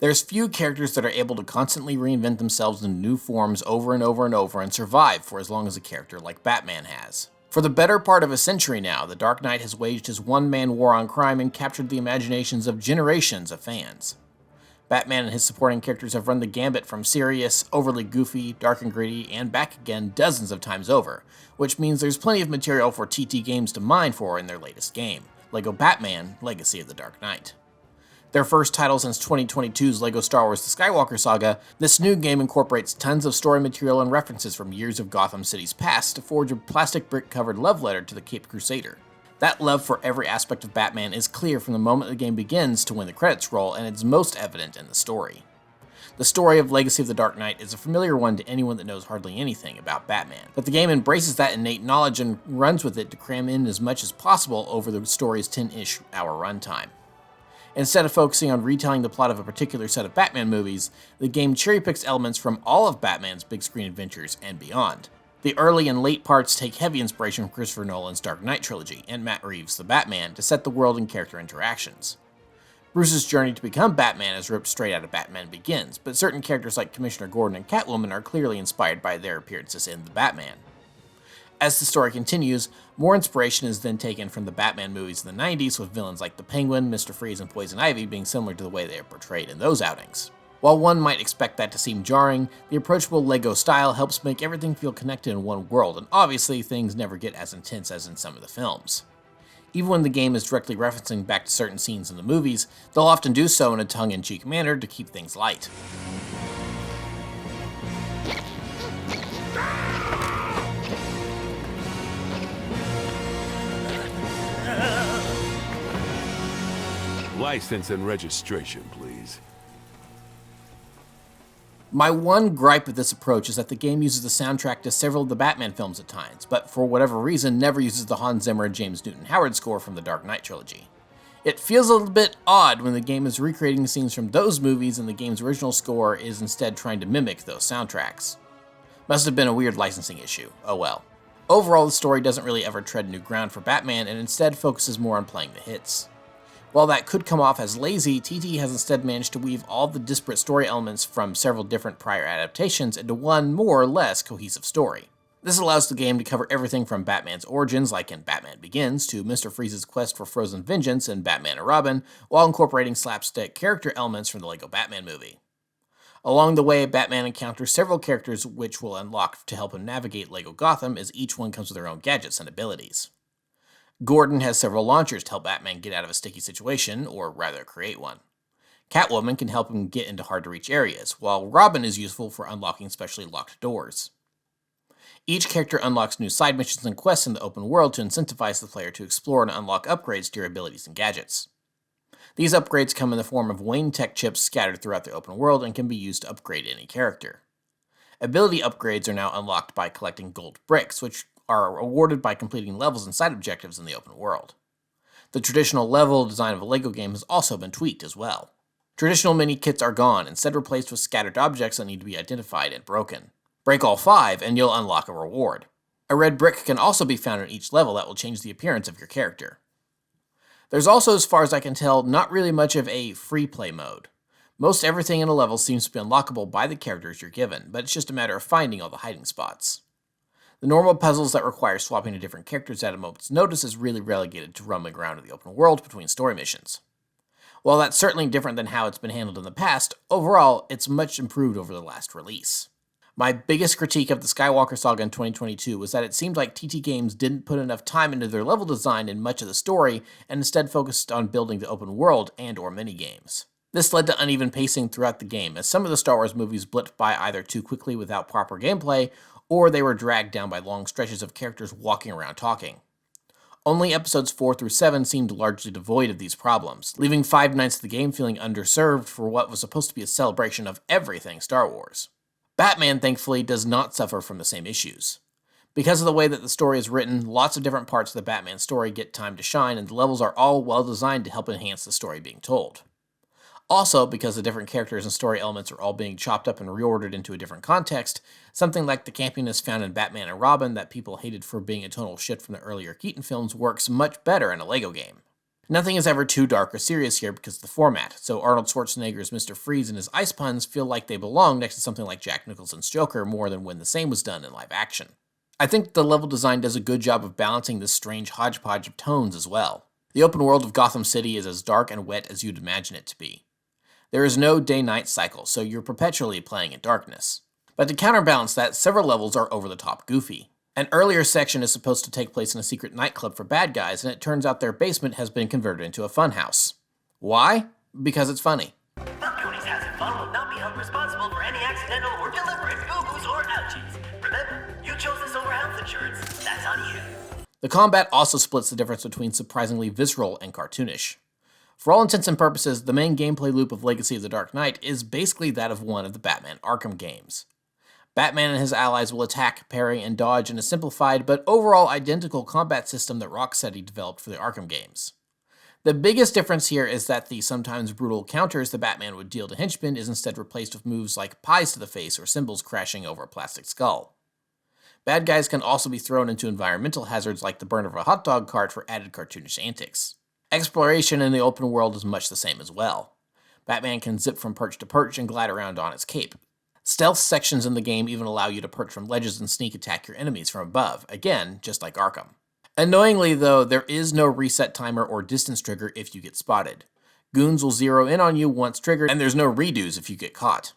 There's few characters that are able to constantly reinvent themselves in new forms over and over and over and survive for as long as a character like Batman has. For the better part of a century now, the Dark Knight has waged his one-man war on crime and captured the imaginations of generations of fans. Batman and his supporting characters have run the gambit from serious, overly goofy, dark and gritty, and back again dozens of times over, which means there's plenty of material for TT Games to mine for in their latest game, LEGO Batman: Legacy of the Dark Knight. Their first title since 2022's LEGO Star Wars The Skywalker Saga, this new game incorporates tons of story material and references from years of Gotham City's past to forge a plastic brick-covered love letter to the Caped Crusader. That love for every aspect of Batman is clear from the moment the game begins to when the credits roll, and it's most evident in the story. The story of Legacy of the Dark Knight is a familiar one to anyone that knows hardly anything about Batman, but the game embraces that innate knowledge and runs with it to cram in as much as possible over the story's 10-ish hour runtime. Instead of focusing on retelling the plot of a particular set of Batman movies, the game cherry-picks elements from all of Batman's big-screen adventures and beyond. The early and late parts take heavy inspiration from Christopher Nolan's Dark Knight trilogy and Matt Reeves' The Batman to set the world and character interactions. Bruce's journey to become Batman is ripped straight out of Batman Begins, but certain characters like Commissioner Gordon and Catwoman are clearly inspired by their appearances in The Batman. As the story continues, more inspiration is then taken from the Batman movies in the 90s, with villains like the Penguin, Mr. Freeze, and Poison Ivy being similar to the way they are portrayed in those outings. While one might expect that to seem jarring, the approachable LEGO style helps make everything feel connected in one world, and obviously things never get as intense as in some of the films. Even when the game is directly referencing back to certain scenes in the movies, they'll often do so in a tongue-in-cheek manner to keep things light. License and registration, please. My one gripe with this approach is that the game uses the soundtrack to several of the Batman films at times, but for whatever reason never uses the Hans Zimmer and James Newton Howard score from the Dark Knight trilogy. It feels a little bit odd when the game is recreating scenes from those movies and the game's original score is instead trying to mimic those soundtracks. Must have been a weird licensing issue, oh well. Overall, the story doesn't really ever tread new ground for Batman and instead focuses more on playing the hits. While that could come off as lazy, TT has instead managed to weave all the disparate story elements from several different prior adaptations into one more or less cohesive story. This allows the game to cover everything from Batman's origins, like in Batman Begins, to Mr. Freeze's quest for frozen vengeance in Batman and Robin, while incorporating slapstick character elements from the LEGO Batman movie. Along the way, Batman encounters several characters which will unlock to help him navigate LEGO Gotham, as each one comes with their own gadgets and abilities. Gordon has several launchers to help Batman get out of a sticky situation, or rather create one. Catwoman can help him get into hard-to-reach areas, while Robin is useful for unlocking specially locked doors. Each character unlocks new side missions and quests in the open world to incentivize the player to explore and unlock upgrades to your abilities and gadgets. These upgrades come in the form of Wayne Tech chips scattered throughout the open world and can be used to upgrade any character. Ability upgrades are now unlocked by collecting gold bricks, which are awarded by completing levels and side objectives in the open world. The traditional level design of a LEGO game has also been tweaked as well. Traditional mini-kits are gone, instead replaced with scattered objects that need to be identified and broken. Break all 5 and you'll unlock a reward. A red brick can also be found in each level that will change the appearance of your character. There's also, as far as I can tell, not really much of a free play mode. Most everything in a level seems to be unlockable by the characters you're given, but it's just a matter of finding all the hiding spots. The normal puzzles that require swapping to different characters at a moment's notice is really relegated to roaming around in the open world between story missions. While that's certainly different than how it's been handled in the past, overall, it's much improved over the last release. My biggest critique of the Skywalker Saga in 2022 was that it seemed like TT Games didn't put enough time into their level design and much of the story, and instead focused on building the open world and/or minigames. This led to uneven pacing throughout the game, as some of the Star Wars movies blipped by either too quickly without proper gameplay, or they were dragged down by long stretches of characters walking around talking. Only episodes 4 through 7 seemed largely devoid of these problems, leaving 5 nights of the game feeling underserved for what was supposed to be a celebration of everything Star Wars. Batman, thankfully, does not suffer from the same issues. Because of the way that the story is written, lots of different parts of the Batman story get time to shine, and the levels are all well designed to help enhance the story being told. Also, because the different characters and story elements are all being chopped up and reordered into a different context, something like the campiness found in Batman and Robin that people hated for being a tonal shift from the earlier Keaton films works much better in a LEGO game. Nothing is ever too dark or serious here because of the format, so Arnold Schwarzenegger's Mr. Freeze and his ice puns feel like they belong next to something like Jack Nicholson's Joker more than when the same was done in live action. I think the level design does a good job of balancing this strange hodgepodge of tones as well. The open world of Gotham City is as dark and wet as you'd imagine it to be. There is no day-night cycle, so you're perpetually playing in darkness. But to counterbalance that, several levels are over-the-top goofy. An earlier section is supposed to take place in a secret nightclub for bad guys, and it turns out their basement has been converted into a funhouse. Why? Because it's funny. Falcones Having Fun will not be held responsible for any accidental or deliberate boo-boos or ouchies. Remember, you chose this over health insurance. That's on you. The combat also splits the difference between surprisingly visceral and cartoonish. For all intents and purposes, the main gameplay loop of Legacy of the Dark Knight is basically that of one of the Batman Arkham games. Batman and his allies will attack, parry, and dodge in a simplified but overall identical combat system that Rocksteady developed for the Arkham games. The biggest difference here is that the sometimes brutal counters the Batman would deal to henchmen is instead replaced with moves like pies to the face or symbols crashing over a plastic skull. Bad guys can also be thrown into environmental hazards like the burn of a hot dog cart for added cartoonish antics. Exploration in the open world is much the same as well. Batman can zip from perch to perch and glide around on his cape. Stealth sections in the game even allow you to perch from ledges and sneak attack your enemies from above, again, just like Arkham. Annoyingly though, there is no reset timer or distance trigger if you get spotted. Goons will zero in on you once triggered, and there's no redos if you get caught.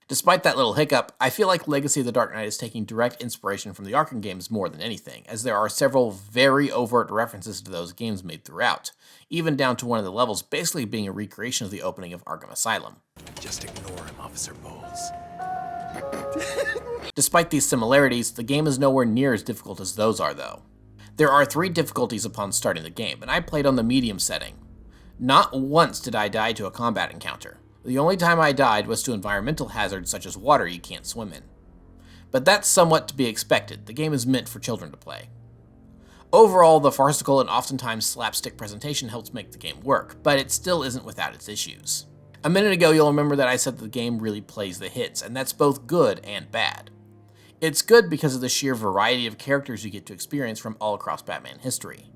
Despite that little hiccup, I feel like Legacy of the Dark Knight is taking direct inspiration from the Arkham games more than anything, as there are several very overt references to those games made throughout, even down to one of the levels basically being a recreation of the opening of Arkham Asylum. Just ignore him, Officer Bowles. Despite these similarities, the game is nowhere near as difficult as those are though. There are 3 difficulties upon starting the game, and I played on the medium setting. Not once did I die to a combat encounter. The only time I died was to environmental hazards such as water you can't swim in. But that's somewhat to be expected. The game is meant for children to play. Overall, the farcical and oftentimes slapstick presentation helps make the game work, but it still isn't without its issues. A minute ago, you'll remember that I said that the game really plays the hits, and that's both good and bad. It's good because of the sheer variety of characters you get to experience from all across Batman history.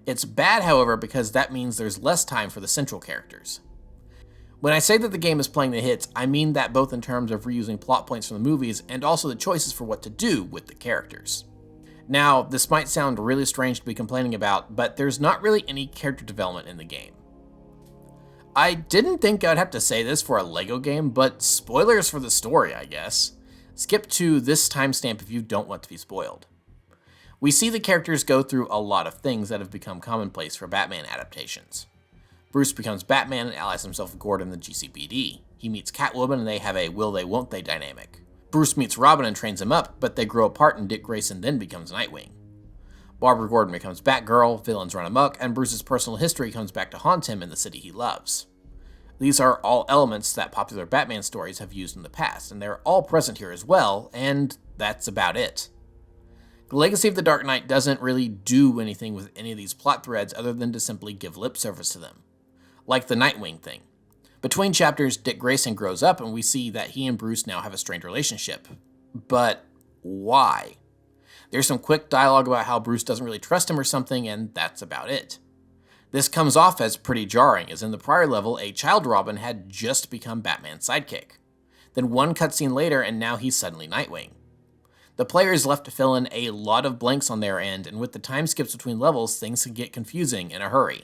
It's bad, however, because that means there's less time for the central characters. When I say that the game is playing the hits, I mean that both in terms of reusing plot points from the movies and also the choices for what to do with the characters. Now, this might sound really strange to be complaining about, but there's not really any character development in the game. I didn't think I'd have to say this for a LEGO game, but spoilers for the story, I guess. Skip to this timestamp if you don't want to be spoiled. We see the characters go through a lot of things that have become commonplace for Batman adaptations. Bruce becomes Batman and allies himself with Gordon in the GCPD. He meets Catwoman and they have a will-they-won't-they dynamic. Bruce meets Robin and trains him up, but they grow apart and Dick Grayson then becomes Nightwing. Barbara Gordon becomes Batgirl, villains run amok, and Bruce's personal history comes back to haunt him in the city he loves. These are all elements that popular Batman stories have used in the past, and they're all present here as well, and that's about it. The Legacy of the Dark Knight doesn't really do anything with any of these plot threads other than to simply give lip service to them. Like the Nightwing thing. Between chapters, Dick Grayson grows up and we see that he and Bruce now have a strained relationship. But why? There's some quick dialogue about how Bruce doesn't really trust him or something, and that's about it. This comes off as pretty jarring, as in the prior level, a child Robin had just become Batman's sidekick. Then one cutscene later, and now he's suddenly Nightwing. The player is left to fill in a lot of blanks on their end, and with the time skips between levels, things can get confusing in a hurry.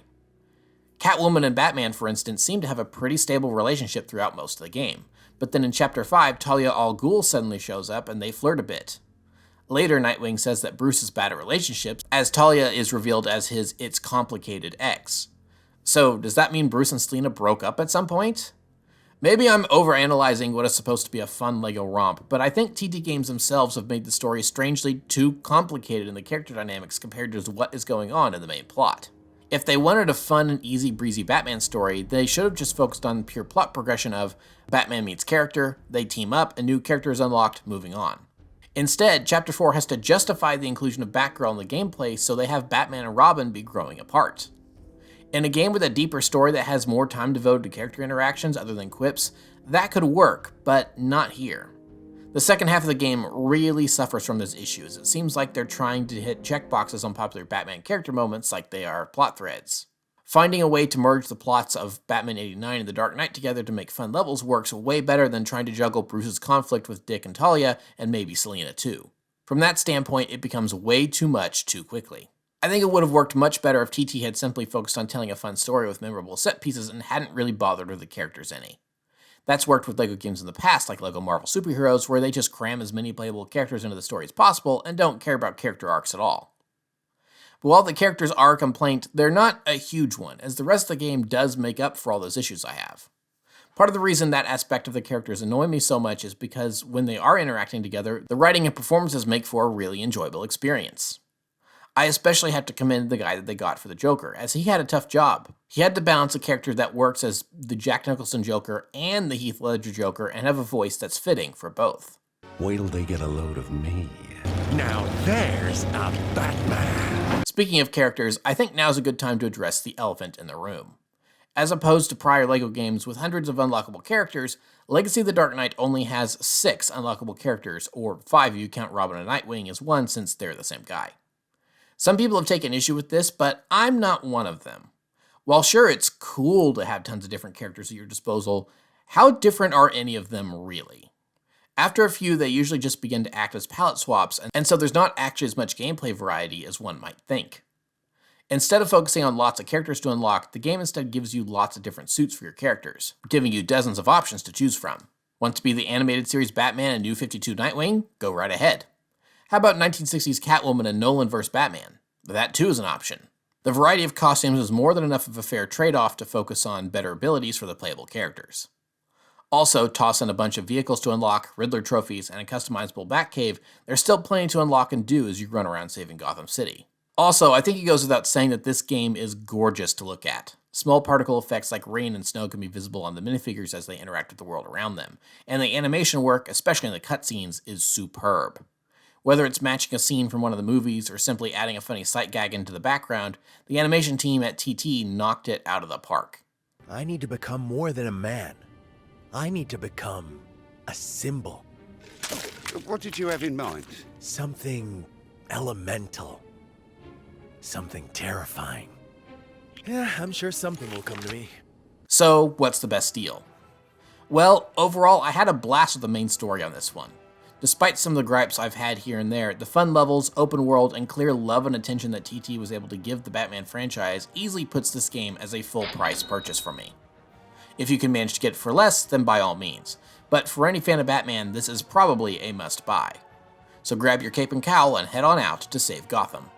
Catwoman and Batman, for instance, seem to have a pretty stable relationship throughout most of the game, but then in Chapter 5, Talia al Ghul suddenly shows up and they flirt a bit. Later, Nightwing says that Bruce is bad at relationships, as Talia is revealed as his It's Complicated ex. So, does that mean Bruce and Selina broke up at some point? Maybe I'm overanalyzing what is supposed to be a fun LEGO romp, but I think TT Games themselves have made the story strangely too complicated in the character dynamics compared to what is going on in the main plot. If they wanted a fun and easy breezy Batman story, they should have just focused on pure plot progression of Batman meets character, they team up, a new character is unlocked, moving on. Instead, Chapter 4 has to justify the inclusion of Batgirl in the gameplay, so they have Batman and Robin be growing apart. In a game with a deeper story that has more time devoted to character interactions other than quips, that could work, but not here. The second half of the game really suffers from this issue, as it seems like they're trying to hit checkboxes on popular Batman character moments like they are plot threads. Finding a way to merge the plots of Batman 89 and The Dark Knight together to make fun levels works way better than trying to juggle Bruce's conflict with Dick and Talia, and maybe Selina too. From that standpoint, it becomes way too much too quickly. I think it would have worked much better if TT had simply focused on telling a fun story with memorable set pieces and hadn't really bothered with the characters any. That's worked with LEGO games in the past, like LEGO Marvel Superheroes, where they just cram as many playable characters into the story as possible and don't care about character arcs at all. But while the characters are a complaint, they're not a huge one, as the rest of the game does make up for all those issues I have. Part of the reason that aspect of the characters annoy me so much is because when they are interacting together, the writing and performances make for a really enjoyable experience. I especially have to commend the guy that they got for the Joker, as he had a tough job. He had to balance a character that works as the Jack Nicholson Joker and the Heath Ledger Joker and have a voice that's fitting for both. Wait till they get a load of me. Now there's a Batman. Speaking of characters, I think now's a good time to address the elephant in the room. As opposed to prior LEGO games with hundreds of unlockable characters, Legacy of the Dark Knight only has 6 unlockable characters, or 5 if you count Robin and Nightwing as one since they're the same guy. Some people have taken issue with this, but I'm not one of them. While sure, it's cool to have tons of different characters at your disposal, how different are any of them really? After a few, they usually just begin to act as palette swaps, and so there's not actually as much gameplay variety as one might think. Instead of focusing on lots of characters to unlock, the game instead gives you lots of different suits for your characters, giving you dozens of options to choose from. Want to be the animated series Batman and New 52 Nightwing? Go right ahead. How about 1960s Catwoman and Nolan vs. Batman? That too is an option. The variety of costumes is more than enough of a fair trade-off to focus on better abilities for the playable characters. Also, toss in a bunch of vehicles to unlock, Riddler trophies, and a customizable Batcave, there's still plenty to unlock and do as you run around saving Gotham City. Also, I think it goes without saying that this game is gorgeous to look at. Small particle effects like rain and snow can be visible on the minifigures as they interact with the world around them, and the animation work, especially in the cutscenes, is superb. Whether it's matching a scene from one of the movies or simply adding a funny sight gag into the background, the animation team at TT knocked it out of the park. I need to become more than a man. I need to become a symbol. What did you have in mind? Something elemental. Something terrifying. Yeah, I'm sure something will come to me. So, what's the best deal? Well, overall, I had a blast with the main story on this one. Despite some of the gripes I've had here and there, the fun levels, open world, and clear love and attention that TT was able to give the Batman franchise easily puts this game as a full price purchase for me. If you can manage to get it for less, then by all means. But for any fan of Batman, this is probably a must buy. So grab your cape and cowl and head on out to save Gotham.